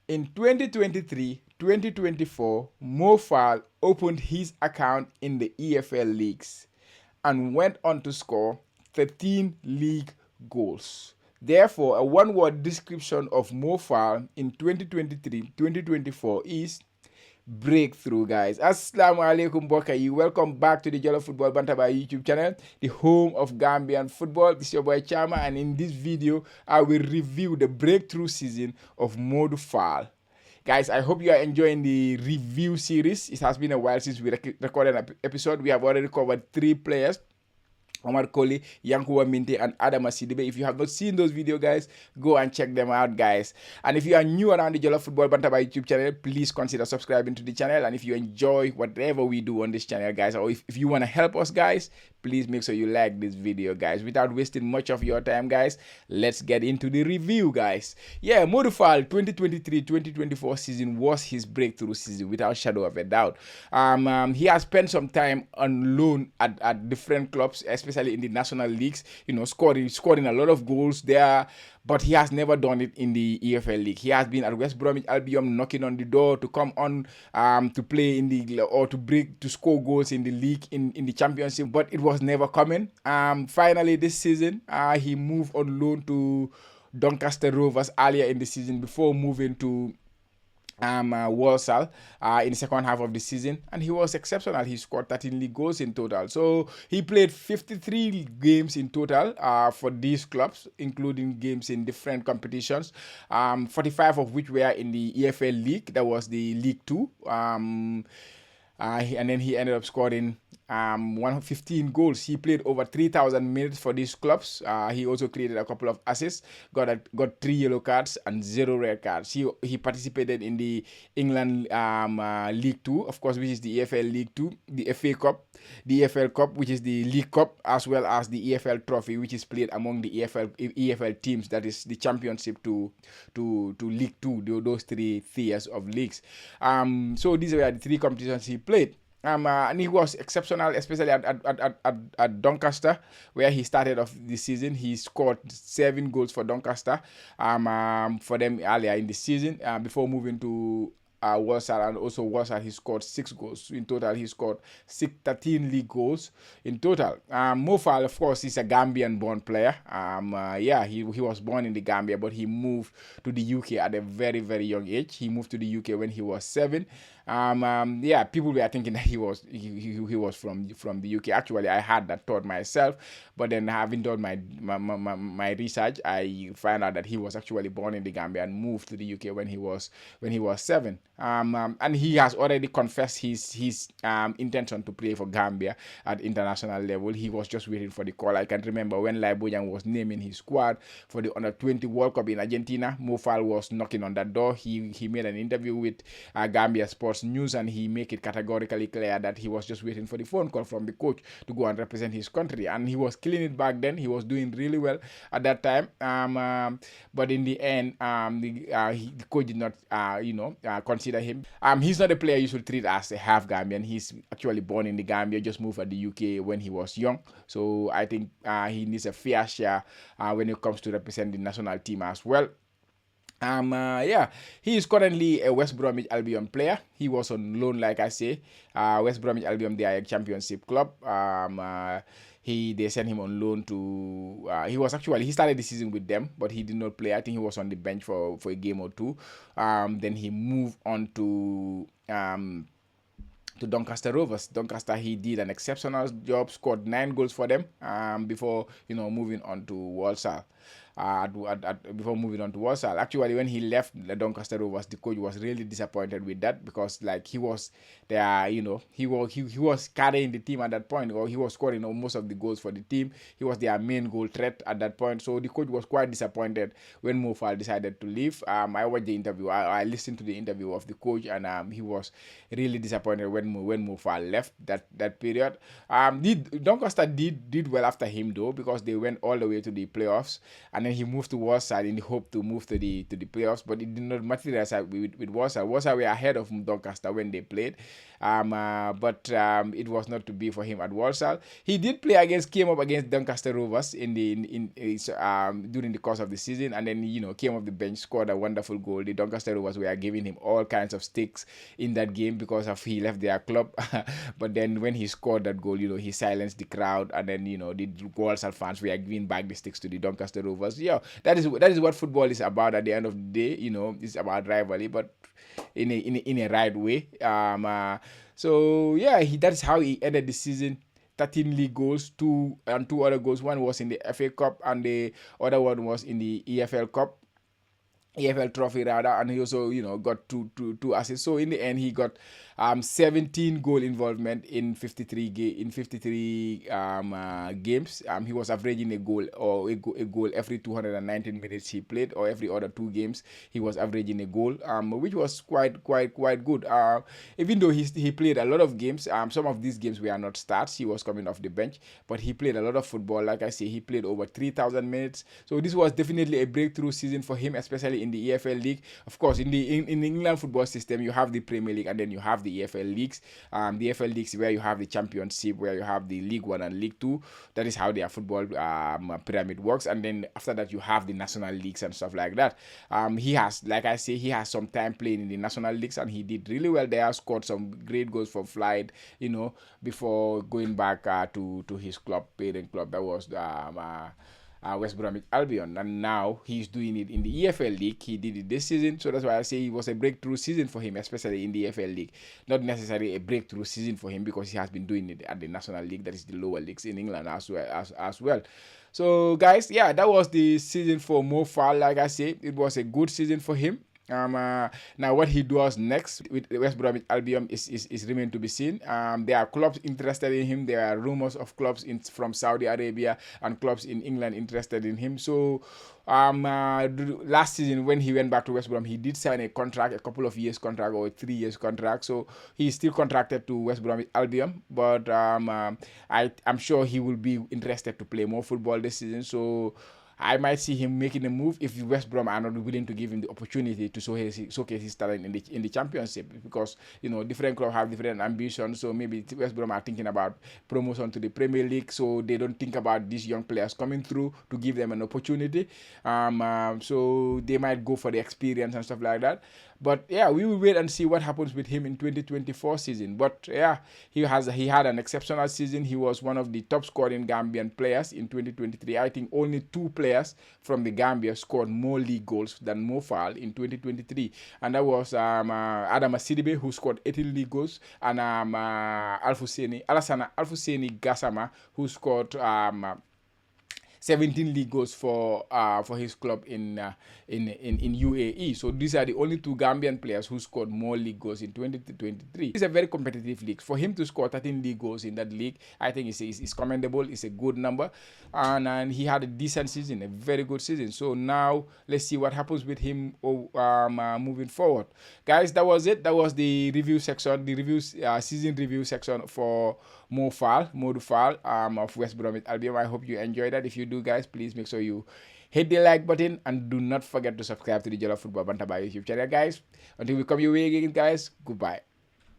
In 2023-2024, Mo Faal opened his account in the EFL leagues and went on to score 13 league goals. Therefore, a one-word description of Mo Faal in 2023-2024 is breakthrough, guys. Assalamu alaikum bokayi. Welcome back to the Jollof Football Bantaba YouTube channel, the home of Gambian football. This is your boy Chama, and in this video I will review the breakthrough season of Modou Fall. Guys, I hope you are enjoying the review series. It has been a while since we recorded an episode. We have already covered 3 players: Omar Koli, Yankuwa Minte, and Adama Sidibe. If you have not seen those videos, guys, go and check them out, guys. And if you are new around the Jollof Football Bantaba YouTube channel, please consider subscribing to the channel. And if you enjoy whatever we do on this channel, guys, or if you want to help us, guys, please make sure you like this video, guys. Without wasting much of your time, guys, let's get into the review, guys. Yeah, Modou Fall 2023-2024 season was his breakthrough season, without shadow of a doubt. He has spent some time on loan at different clubs, especially in the national leagues, scoring a lot of goals there, but he has never done it in the EFL league. He has been at West Bromwich Albion, knocking on the door to come on to play in the, or to score goals in the league, in the championship, but it was never coming. Finally this season, he moved on loan to Doncaster Rovers earlier in the season before moving to Walsall in the second half of the season, and he was exceptional. He scored 13 league goals in total. So he played 53 games in total for these clubs, including games in different competitions, 45 of which were in the EFL league. That was the League 2. And then he ended up scoring 115 goals. He played over 3,000 minutes for these clubs. He also created a couple of assists, got 3 yellow cards and 0 red cards. He participated in the England League 2, of course, which is the EFL League 2, the FA Cup, the EFL Cup, which is the League Cup, as well as the EFL Trophy, which is played among the EFL teams. That is the championship to League 2, those 3 tiers of leagues. So these were the 3 competitions he played. And he was exceptional, especially at Doncaster, where he started off the season. He scored 7 goals for Doncaster for them earlier in the season before moving to Walsall, and also Walsall he scored 6 goals. In total, he scored 13 league goals in total. Mo Fall, of course, is a Gambian-born player. He was born in the Gambia, but he moved to the UK at a very, very young age. He moved to the UK when he was 7. People were thinking that he was from the UK. Actually, I had that thought myself, but then having done my research, I found out that he was actually born in the Gambia and moved to the UK when he was 7. And he has already confessed his intention to play for Gambia at international level. He was just waiting for the call. I can remember when Lai Bojang was naming his squad for the Under-20 World Cup in Argentina. Mo Fall was knocking on that door. He made an interview with Gambia Sports News, and he made it categorically clear that he was just waiting for the phone call from the coach to go and represent his country. And he was killing it back then. He was doing really well at that time. But in the end, the coach did not, consider him. He's not a player you should treat as a half Gambian. He's actually born in the Gambia, just moved to the UK when he was young. So I think he needs a fair share when it comes to represent the national team as well. He is currently a West Bromwich Albion player. He was on loan, like I say. West Bromwich Albion, they are a championship club. They sent him on loan to. He started the season with them, but he did not play. I think he was on the bench for a game or 2. Then he moved on to Doncaster Rovers. Doncaster, he did an exceptional job, scored 9 goals for them before moving on to Walsall. Before moving on to Walsall, actually, when he left the Doncaster Rovers, the coach was really disappointed with that, because he was there, he was carrying the team at that point, or he was scoring most of the goals for the team. He was their main goal threat at that point. So the coach was quite disappointed when Mo Fall decided to leave. I watched the interview. I listened to the interview of the coach, and he was really disappointed when Mo Fall left that period. Doncaster did well after him though, because they went all the way to the playoffs, and then he moved to Warsaw in the hope to move to the playoffs, but it did not materialize with Warsaw. Warsaw were ahead of Doncaster when they played, but it was not to be for him at Warsaw. He did play came up against Doncaster Rovers during the course of the season, and then came off the bench, scored a wonderful goal. The Doncaster Rovers were giving him all kinds of sticks in that game because of he left their club, but then when he scored that goal, he silenced the crowd, and then the Walsall fans were giving back the sticks to the Doncaster Rovers. Yeah, that is what football is about. At the end of the day, it's about rivalry, but in a right way. So yeah, that is how he ended the season. 13 league goals, two other goals. One was in the FA Cup, and the other one was in the EFL Cup. EFL trophy rather, and he also got two assists. So in the end, he got 17 goal involvement in 53 games. He was averaging a goal a goal every 219 minutes he played, or every other 2 games he was averaging a goal, which was quite good. Even though he played a lot of games, some of these games were not starts. He was coming off the bench, but he played a lot of football. Like I say, he played over 3,000 minutes. So this was definitely a breakthrough season for him, especially in the EFL League. Of course, in the England football system, you have the Premier League, and then you have the EFL leagues. The EFL leagues where you have the Championship, where you have the League One and League Two. That is how their football pyramid works. And then after that, you have the national leagues and stuff like that. He has, like I say, he has some time playing in the national leagues, and he did really well there. Scored some great goals for Flight, before going back to his parent club. That was West Bromwich Albion, and now he's doing it in the EFL League. He did it this season, so that's why I say it was a breakthrough season for him, especially in the EFL League. Not necessarily a breakthrough season for him because he has been doing it at the National League, that is the lower leagues in England as well. So guys, yeah, that was the season for Mo Faal. Like I say, it was a good season for him. Now what he does next with West Bromwich Albion is remain to be seen. There are clubs interested in him. There are rumors of clubs from Saudi Arabia and clubs in England interested in him. So last season when he went back to West Brom, he did sign a contract, a couple of years contract or a 3 years contract. So he's still contracted to West Bromwich Albion, but I'm sure he will be interested to play more football this season. So I might see him making a move if West Brom are not willing to give him the opportunity to showcase his talent in the championship, because different clubs have different ambitions. So maybe West Brom are thinking about promotion to the Premier League, so they don't think about these young players coming through to give them an opportunity. So they might go for the experience and stuff like that. But yeah, we will wait and see what happens with him in 2024 season. But yeah, he had an exceptional season. He was one of the top scoring Gambian players in 2023. I think only 2 players from the Gambia scored more league goals than Mo Faal in 2023, and that was Adama Sidibe, who scored 18 league goals, and Alassana Alfuseni Gassama, who scored 17 league goals for his club in UAE. So these are the only 2 Gambian players who scored more league goals in 2023. It's a very competitive league. For him to score 13 league goals in that league, I think it's commendable. It's a good number, and he had a decent season, a very good season. So now let's see what happens with him moving forward, guys. That was it. That was the review section, season review section for Modu Faal of West Bromwich Albion. I hope you enjoyed that. If you do, guys, please make sure you hit the like button and do not forget to subscribe to the Jollof Football Bantaba YouTube channel, guys. Until we come your way again, guys, goodbye.